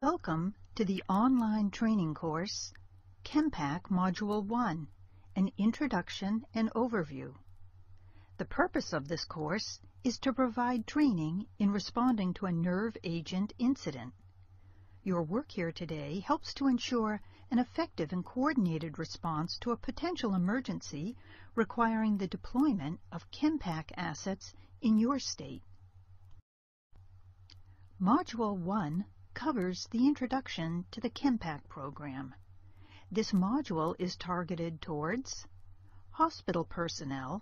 Welcome to the online training course, CHEMPACK Module 1, an Introduction and Overview. The purpose of this course is to provide training in responding to a nerve agent incident. Your work here today helps to ensure an effective and coordinated response to a potential emergency requiring the deployment of CHEMPACK assets in your state. Module 1 covers the introduction to the CHEMPACK program. This module is targeted towards hospital personnel,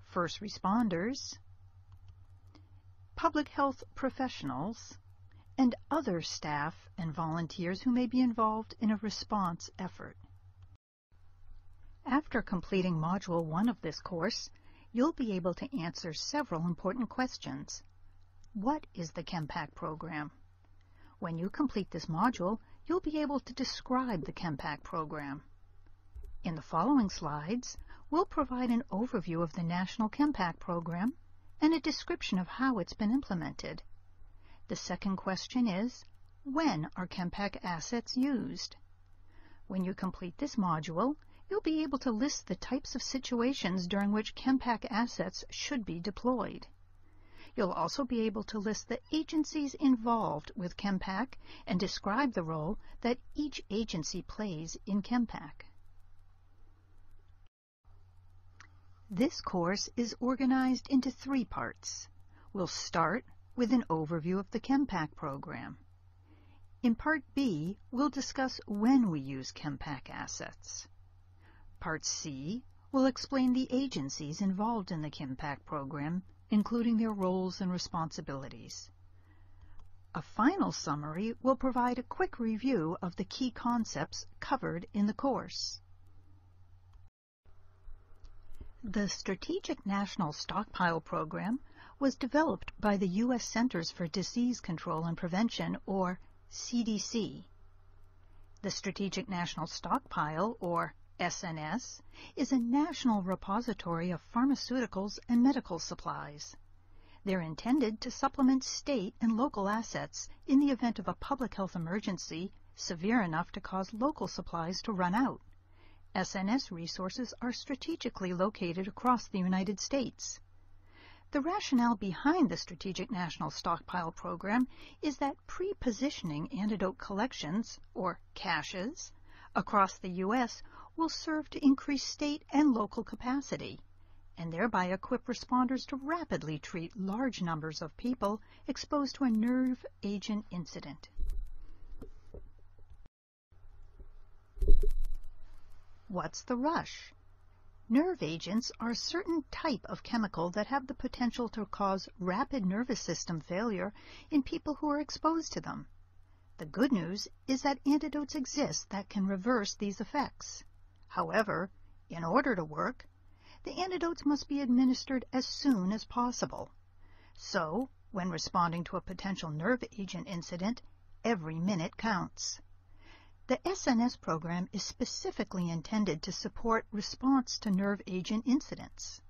first responders, public health professionals, and other staff and volunteers who may be involved in a response effort. After completing Module 1 of this course, you'll be able to answer several important questions. What is the CHEMPACK program? When you complete this module, you'll be able to describe the CHEMPACK program. In the following slides, we'll provide an overview of the National CHEMPACK program and a description of how it's been implemented. The second question is, when are CHEMPACK assets used? When you complete this module, you'll be able to list the types of situations during which CHEMPACK assets should be deployed. You'll also be able to list the agencies involved with CHEMPACK and describe the role that each agency plays in CHEMPACK. This course is organized into 3 parts. We'll start with an overview of the CHEMPACK program. In Part B, we'll discuss when we use CHEMPACK assets. Part C will explain the agencies involved in the CHEMPACK program, including their roles and responsibilities. A final summary will provide a quick review of the key concepts covered in the course. The Strategic National Stockpile Program was developed by the U.S. Centers for Disease Control and Prevention, or CDC. The Strategic National Stockpile, or SNS, is a national repository of pharmaceuticals and medical supplies. They're intended to supplement state and local assets in the event of a public health emergency severe enough to cause local supplies to run out. SNS resources are strategically located across the United States. The rationale behind the Strategic National Stockpile Program is that pre-positioning antidote collections, or caches, across the U.S. will serve to increase state and local capacity, and thereby equip responders to rapidly treat large numbers of people exposed to a nerve agent incident. What's the rush? Nerve agents are a certain type of chemical that have the potential to cause rapid nervous system failure in people who are exposed to them. The good news is that antidotes exist that can reverse these effects. However, in order to work, the antidotes must be administered as soon as possible. So, when responding to a potential nerve agent incident, every minute counts. The SNS program is specifically intended to support response to nerve agent incidents.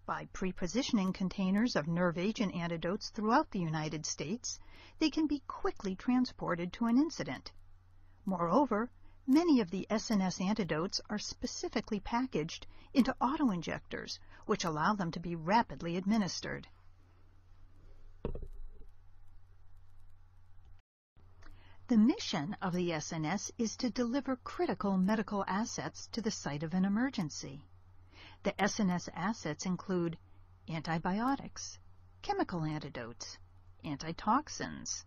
By pre-positioning containers of nerve agent antidotes throughout the United States, they can be quickly transported to an incident. Moreover, many of the SNS antidotes are specifically packaged into auto-injectors, which allow them to be rapidly administered. The mission of the SNS is to deliver critical medical assets to the site of an emergency. The SNS assets include antibiotics, chemical antidotes, antitoxins,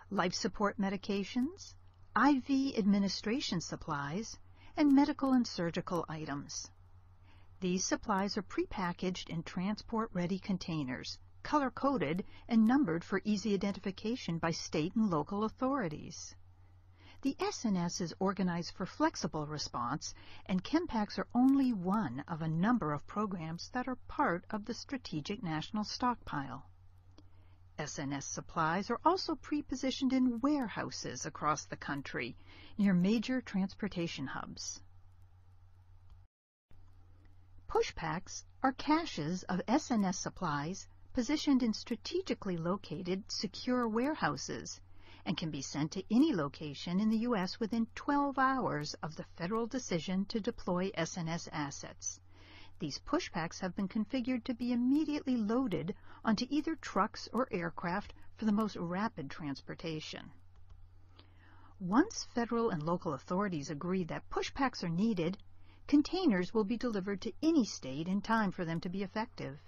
life support medications, IV administration supplies, and medical and surgical items. These supplies are prepackaged in transport-ready containers, color-coded and numbered for easy identification by state and local authorities. The SNS is organized for flexible response, and CHEMPACKs are only one of a number of programs that are part of the Strategic National Stockpile. SNS supplies are also pre-positioned in warehouses across the country near major transportation hubs. Pushpacks are caches of SNS supplies positioned in strategically located secure warehouses and can be sent to any location in the U.S. within 12 hours of the federal decision to deploy SNS assets. These pushpacks have been configured to be immediately loaded onto either trucks or aircraft for the most rapid transportation. Once federal and local authorities agree that pushpacks are needed, containers will be delivered to any state in time for them to be effective.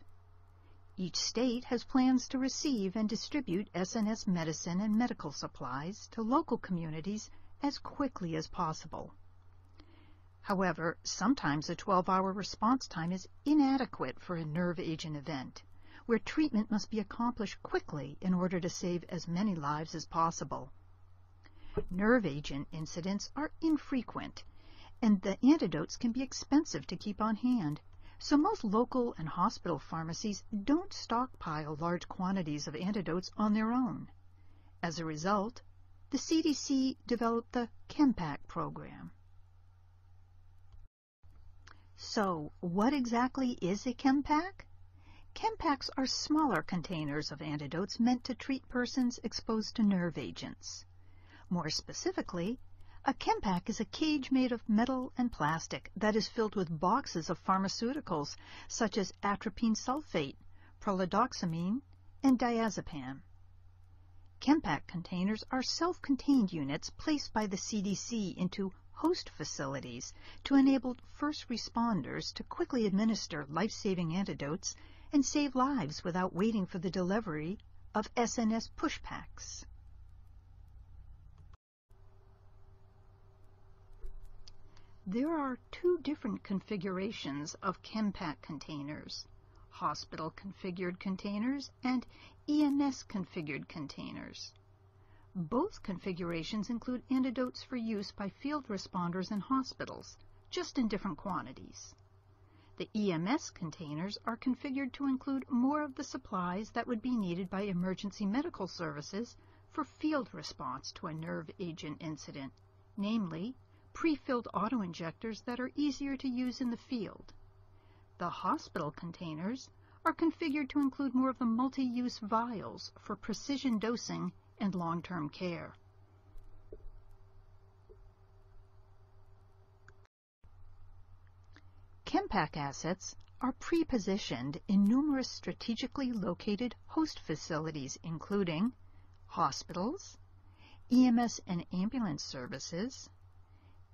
Each state has plans to receive and distribute SNS medicine and medical supplies to local communities as quickly as possible. However, sometimes a 12-hour response time is inadequate for a nerve agent event, where treatment must be accomplished quickly in order to save as many lives as possible. Nerve agent incidents are infrequent, and the antidotes can be expensive to keep on hand, so most local and hospital pharmacies don't stockpile large quantities of antidotes on their own. As a result, the CDC developed the CHEMPACK Program. So, what exactly is a CHEMPACK? CHEMPACKs are smaller containers of antidotes meant to treat persons exposed to nerve agents. More specifically, a CHEMPACK is a cage made of metal and plastic that is filled with boxes of pharmaceuticals such as atropine sulfate, prolidoxamine, and diazepam. CHEMPACK containers are self-contained units placed by the CDC into host facilities to enable first responders to quickly administer life-saving antidotes and save lives without waiting for the delivery of SNS pushpacks. There are two different configurations of CHEMPACK containers: hospital-configured containers and EMS-configured containers. Both configurations include antidotes for use by field responders in hospitals, just in different quantities. The EMS containers are configured to include more of the supplies that would be needed by emergency medical services for field response to a nerve agent incident, namely, pre-filled auto-injectors that are easier to use in the field. The hospital containers are configured to include more of the multi-use vials for precision dosing and long-term care. CHEMPACK assets are pre-positioned in numerous strategically located host facilities, including hospitals, EMS and ambulance services,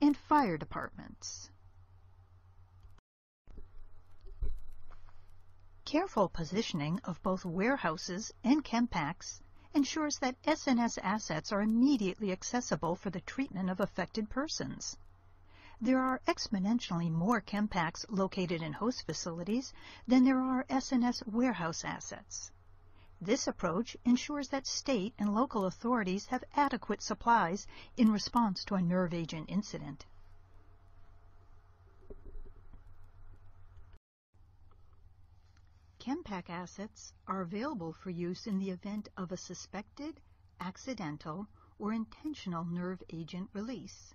and fire departments. Careful positioning of both warehouses and CHEMPACKs ensures that SNS assets are immediately accessible for the treatment of affected persons. There are exponentially more CHEMPACKs located in host facilities than there are SNS warehouse assets. This approach ensures that state and local authorities have adequate supplies in response to a nerve agent incident. CHEMPACK assets are available for use in the event of a suspected, accidental, or intentional nerve agent release.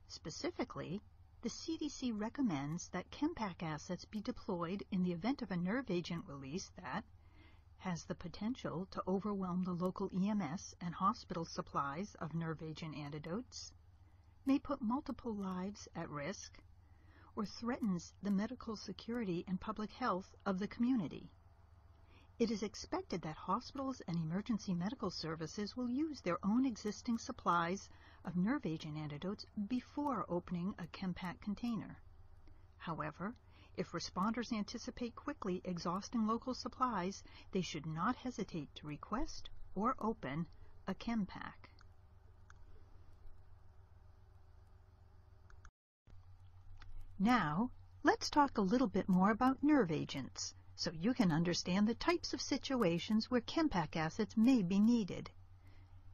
Specifically, the CDC recommends that CHEMPACK assets be deployed in the event of a nerve agent release that has the potential to overwhelm the local EMS and hospital supplies of nerve agent antidotes, may put multiple lives at risk, or threatens the medical security and public health of the community. It is expected that hospitals and emergency medical services will use their own existing supplies of nerve agent antidotes before opening a CHEMPACK container. However, if responders anticipate quickly exhausting local supplies, they should not hesitate to request or open a CHEMPACK. Now, let's talk a little bit more about nerve agents, so you can understand the types of situations where CHEMPACK assets may be needed.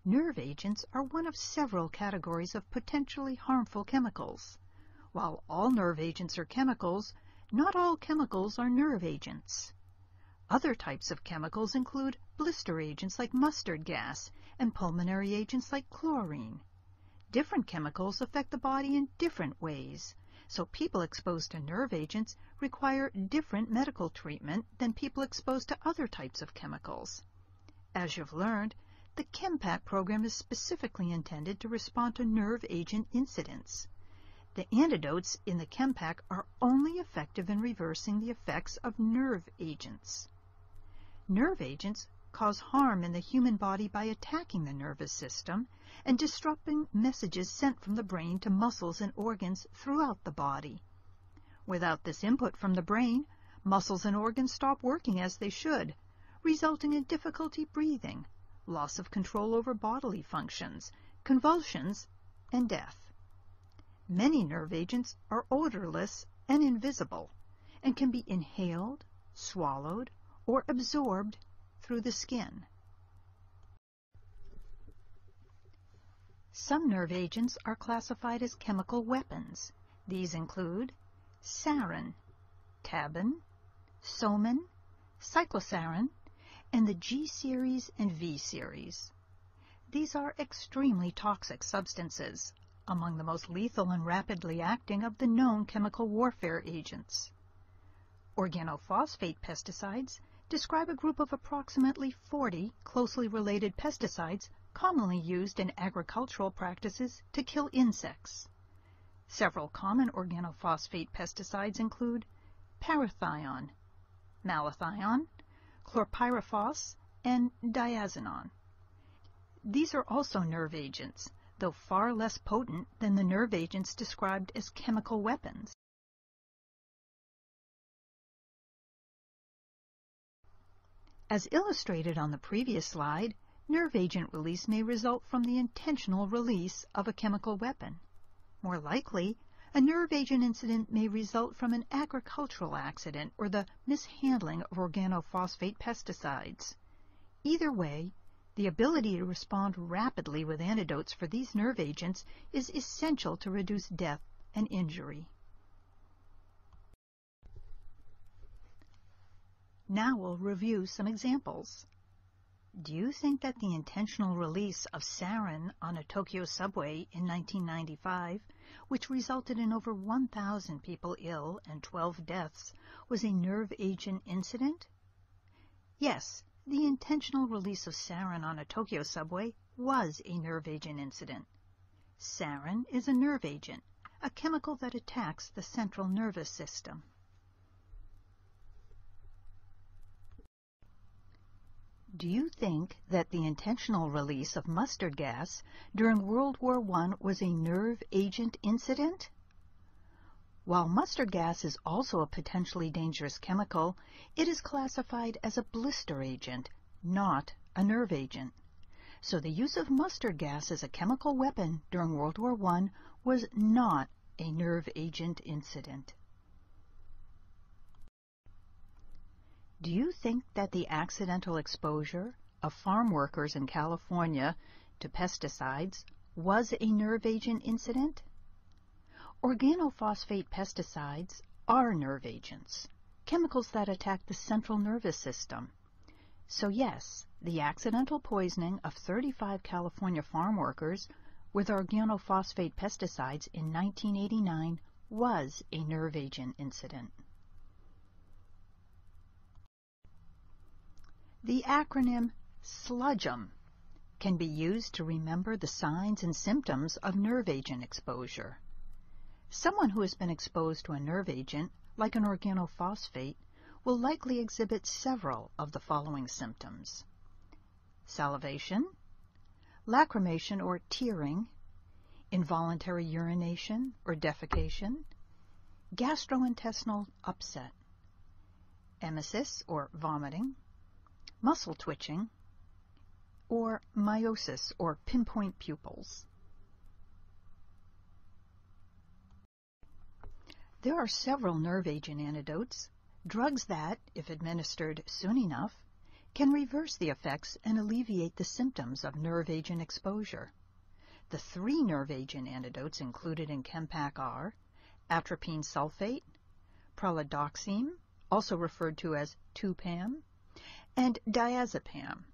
Nerve agents are one of several categories of potentially harmful chemicals. While all nerve agents are chemicals, not all chemicals are nerve agents. Other types of chemicals include blister agents like mustard gas and pulmonary agents like chlorine. Different chemicals affect the body in different ways, so people exposed to nerve agents require different medical treatment than people exposed to other types of chemicals. As you've learned, The CHEMPACK program is specifically intended to respond to nerve agent incidents. The antidotes in the CHEMPACK are only effective in reversing the effects of nerve agents. Nerve agents cause harm in the human body by attacking the nervous system and disrupting messages sent from the brain to muscles and organs throughout the body. Without this input from the brain, muscles and organs stop working as they should, resulting in difficulty breathing, loss of control over bodily functions, convulsions, and death. Many nerve agents are odorless and invisible and can be inhaled, swallowed, or absorbed through the skin. Some nerve agents are classified as chemical weapons. These include sarin, tabin, soman, cyclosarin, and the G series and V series. These are extremely toxic substances, among the most lethal and rapidly acting of the known chemical warfare agents. Organophosphate pesticides describe a group of approximately 40 closely related pesticides commonly used in agricultural practices to kill insects. Several common organophosphate pesticides include parathion, malathion, chlorpyrifos, and diazinon. These are also nerve agents, though far less potent than the nerve agents described as chemical weapons. As illustrated on the previous slide, nerve agent release may result from the intentional release of a chemical weapon. More likely, a nerve agent incident may result from an agricultural accident or the mishandling of organophosphate pesticides. Either way, the ability to respond rapidly with antidotes for these nerve agents is essential to reduce death and injury. Now we'll review some examples. Do you think that the intentional release of sarin on a Tokyo subway in 1995, which resulted in over 1,000 people ill and 12 deaths, was a nerve agent incident? Yes, the intentional release of sarin on a Tokyo subway was a nerve agent incident. Sarin is a nerve agent, a chemical that attacks the central nervous system. Do you think that the intentional release of mustard gas during World War I was a nerve agent incident? While mustard gas is also a potentially dangerous chemical, it is classified as a blister agent, not a nerve agent. So the use of mustard gas as a chemical weapon during World War I was not a nerve agent incident. Do you think that the accidental exposure of farm workers in California to pesticides was a nerve agent incident? Organophosphate pesticides are nerve agents, chemicals that attack the central nervous system. So yes, the accidental poisoning of 35 California farm workers with organophosphate pesticides in 1989 was a nerve agent incident. The acronym SLUGEM can be used to remember the signs and symptoms of nerve agent exposure. Someone who has been exposed to a nerve agent, like an organophosphate, will likely exhibit several of the following symptoms: salivation, lacrimation or tearing, involuntary urination or defecation, gastrointestinal upset, emesis or vomiting, muscle twitching, or miosis or pinpoint pupils. There are several nerve agent antidotes, drugs that, if administered soon enough, can reverse the effects and alleviate the symptoms of nerve agent exposure. The 3 nerve agent antidotes included in CHEMPACK are atropine sulfate, pralidoxime, also referred to as 2-PAM, and diazepam.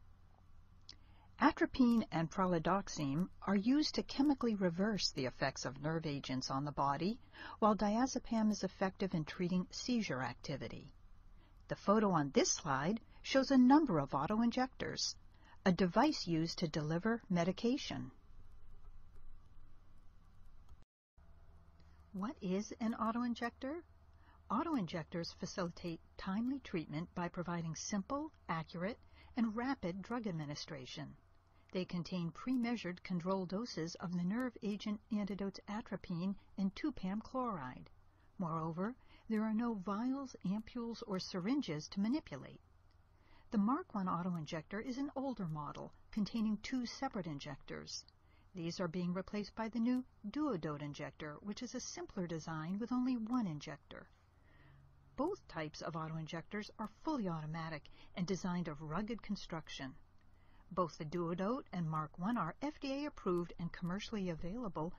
Atropine and pralidoxime are used to chemically reverse the effects of nerve agents on the body, while diazepam is effective in treating seizure activity. The photo on this slide shows a number of auto-injectors. a device used to deliver medication. What is an auto-injector? Auto-injectors facilitate timely treatment by providing simple, accurate, and rapid drug administration. They contain pre-measured controlled doses of the nerve agent antidotes atropine and 2-PAM chloride. Moreover, there are no vials, ampules, or syringes to manipulate. The Mark I auto-injector is an older model containing 2 separate injectors. These are being replaced by the new duodot injector, which is a simpler design with only 1 injector. Both types of auto-injectors are fully automatic and designed of rugged construction. Both the duodot and Mark I are FDA approved and commercially available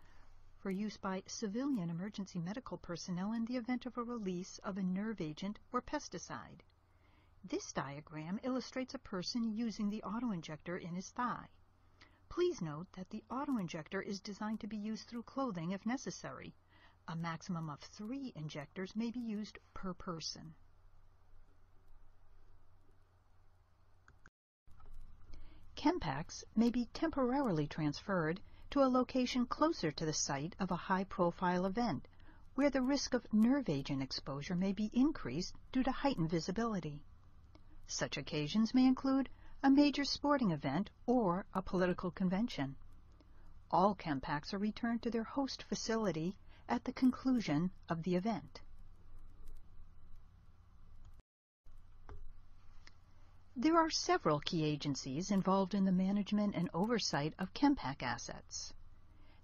for use by civilian emergency medical personnel in the event of a release of a nerve agent or pesticide. This diagram illustrates a person using the auto-injector in his thigh. Please note that the auto-injector is designed to be used through clothing if necessary. A maximum of 3 injectors may be used per person. CHEMPACKs may be temporarily transferred to a location closer to the site of a high-profile event, where the risk of nerve agent exposure may be increased due to heightened visibility. Such occasions may include a major sporting event or a political convention. All CHEMPACKs are returned to their host facility at the conclusion of the event. There are several key agencies involved in the management and oversight of CHEMPACK assets.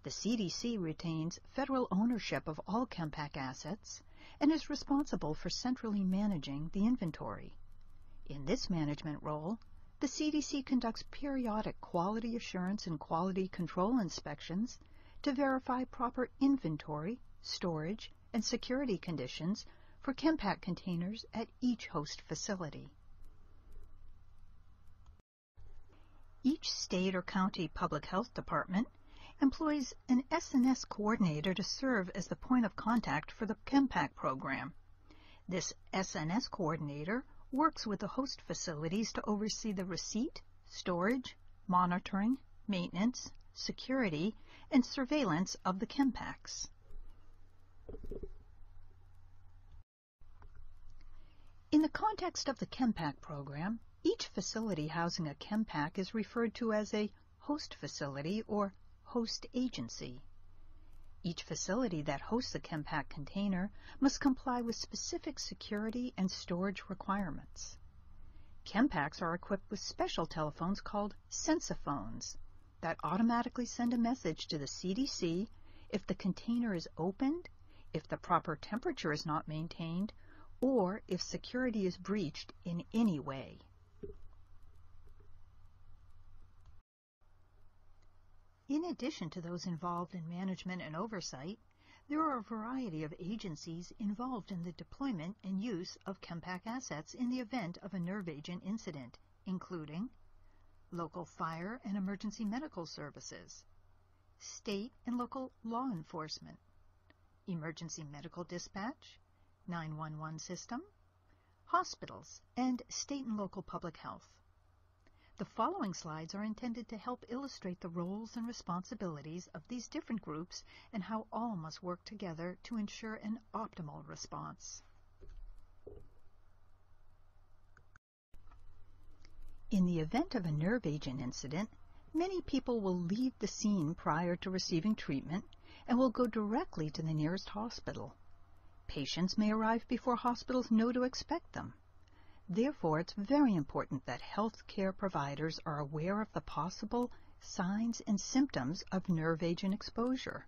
The CDC retains federal ownership of all CHEMPACK assets and is responsible for centrally managing the inventory. In this management role, the CDC conducts periodic quality assurance and quality control inspections to verify proper inventory, storage, and security conditions for CHEMPACK containers at each host facility. Each state or county public health department employs an S&S coordinator to serve as the point of contact for the CHEMPACK program. This S&S coordinator works with the host facilities to oversee the receipt, storage, monitoring, maintenance, security, and surveillance of the CHEMPACKs. In the context of the CHEMPACK program, each facility housing a CHEMPACK is referred to as a host facility or host agency. Each facility that hosts a CHEMPACK container must comply with specific security and storage requirements. CHEMPACKs are equipped with special telephones called sensophones that automatically send a message to the CDC if the container is opened, if the proper temperature is not maintained, or if security is breached in any way. In addition to those involved in management and oversight, there are a variety of agencies involved in the deployment and use of CHEMPACK assets in the event of a nerve agent incident, including local fire and emergency medical services, state and local law enforcement, emergency medical dispatch, 911 system, hospitals, and state and local public health. The following slides are intended to help illustrate the roles and responsibilities of these different groups and how all must work together to ensure an optimal response. In the event of a nerve agent incident, many people will leave the scene prior to receiving treatment and will go directly to the nearest hospital. Patients may arrive before hospitals know to expect them. Therefore, it's very important that healthcare providers are aware of the possible signs and symptoms of nerve agent exposure.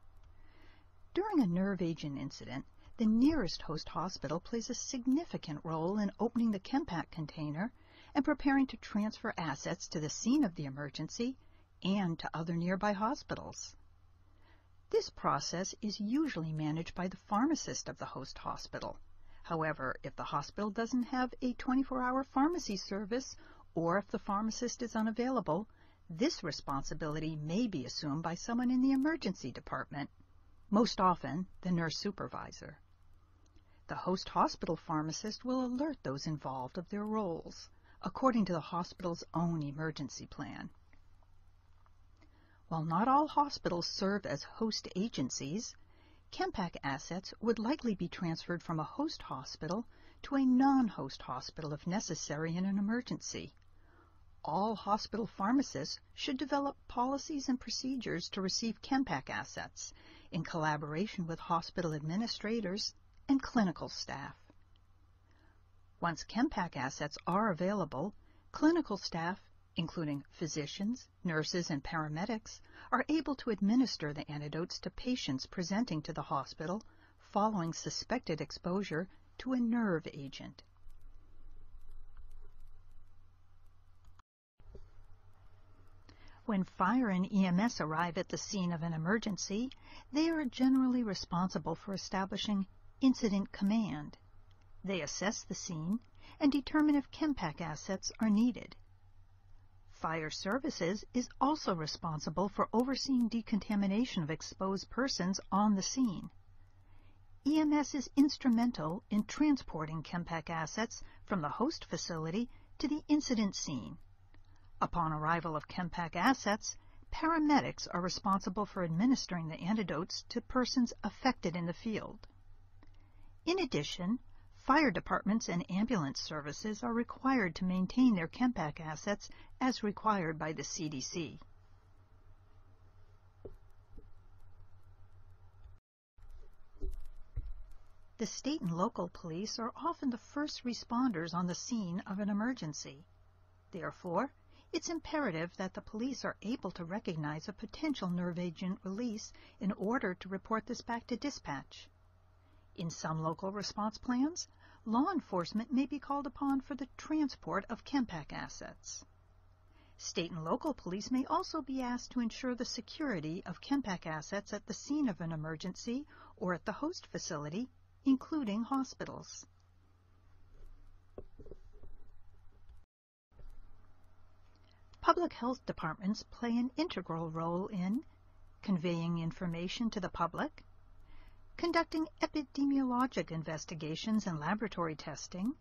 During a nerve agent incident, the nearest host hospital plays a significant role in opening the CHEMPACK container and preparing to transfer assets to the scene of the emergency and to other nearby hospitals. This process is usually managed by the pharmacist of the host hospital. However, if the hospital doesn't have a 24-hour pharmacy service or if the pharmacist is unavailable, this responsibility may be assumed by someone in the emergency department, most often the nurse supervisor. The host hospital pharmacist will alert those involved of their roles, according to the hospital's own emergency plan. While not all hospitals serve as host agencies, CHEMPACK assets would likely be transferred from a host hospital to a non-host hospital if necessary in an emergency. All hospital pharmacists should develop policies and procedures to receive CHEMPACK assets in collaboration with hospital administrators and clinical staff. Once CHEMPACK assets are available, clinical staff, including physicians, nurses, and paramedics, are able to administer the antidotes to patients presenting to the hospital following suspected exposure to a nerve agent. When fire and EMS arrive at the scene of an emergency, they are generally responsible for establishing incident command. They assess the scene and determine if CHEMPACK assets are needed. Fire Services is also responsible for overseeing decontamination of exposed persons on the scene. EMS is instrumental in transporting CHEMPACK assets from the host facility to the incident scene. Upon arrival of CHEMPACK assets, paramedics are responsible for administering the antidotes to persons affected in the field. In addition, fire departments and ambulance services are required to maintain their CHEMPACK assets as required by the CDC. The state and local police are often the first responders on the scene of an emergency. Therefore, it's imperative that the police are able to recognize a potential nerve agent release in order to report this back to dispatch. In some local response plans, law enforcement may be called upon for the transport of CHEMPACK assets. State and local police may also be asked to ensure the security of CHEMPACK assets at the scene of an emergency or at the host facility, including hospitals. Public health departments play an integral role in conveying information to the public, conducting epidemiologic investigations and laboratory testing,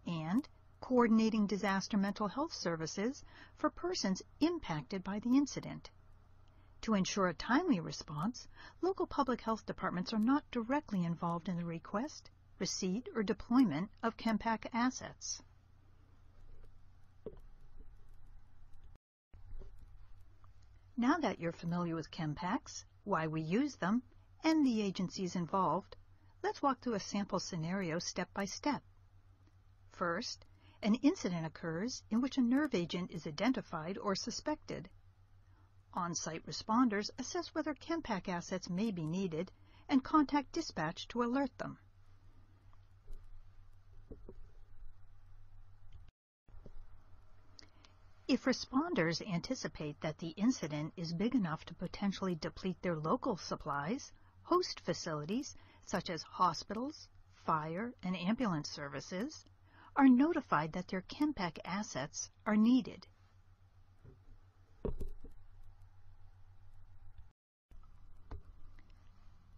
and coordinating disaster mental health services for persons impacted by the incident. To ensure a timely response, local public health departments are not directly involved in the request, receipt, or deployment of CHEMPACK assets. Now that you're familiar with CHEMPACKs, why we use them, and the agencies involved, let's walk through a sample scenario step by step. First, an incident occurs in which a nerve agent is identified or suspected. On-site responders assess whether CHEMPACK assets may be needed and contact dispatch to alert them. If responders anticipate that the incident is big enough to potentially deplete their local supplies, host facilities, such as hospitals, fire, and ambulance services, are notified that their CHEMPACK assets are needed.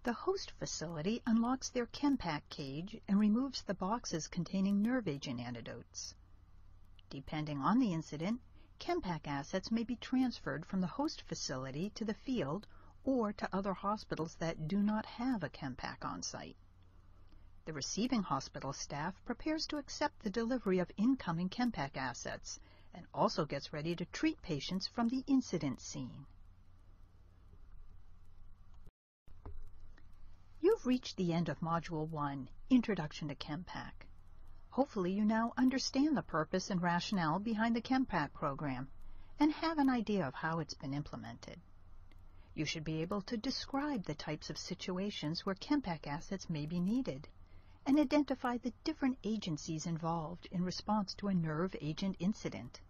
The host facility unlocks their CHEMPACK cage and removes the boxes containing nerve agent antidotes. Depending on the incident, CHEMPACK assets may be transferred from the host facility to the field or to other hospitals that do not have a CHEMPACK on site. The receiving hospital staff prepares to accept the delivery of incoming CHEMPACK assets and also gets ready to treat patients from the incident scene. You've reached the end of Module 1, Introduction to CHEMPACK. Hopefully you now understand the purpose and rationale behind the CHEMPACK program and have an idea of how it's been implemented. You should be able to describe the types of situations where CHEMPACK assets may be needed and identify the different agencies involved in response to a nerve agent incident.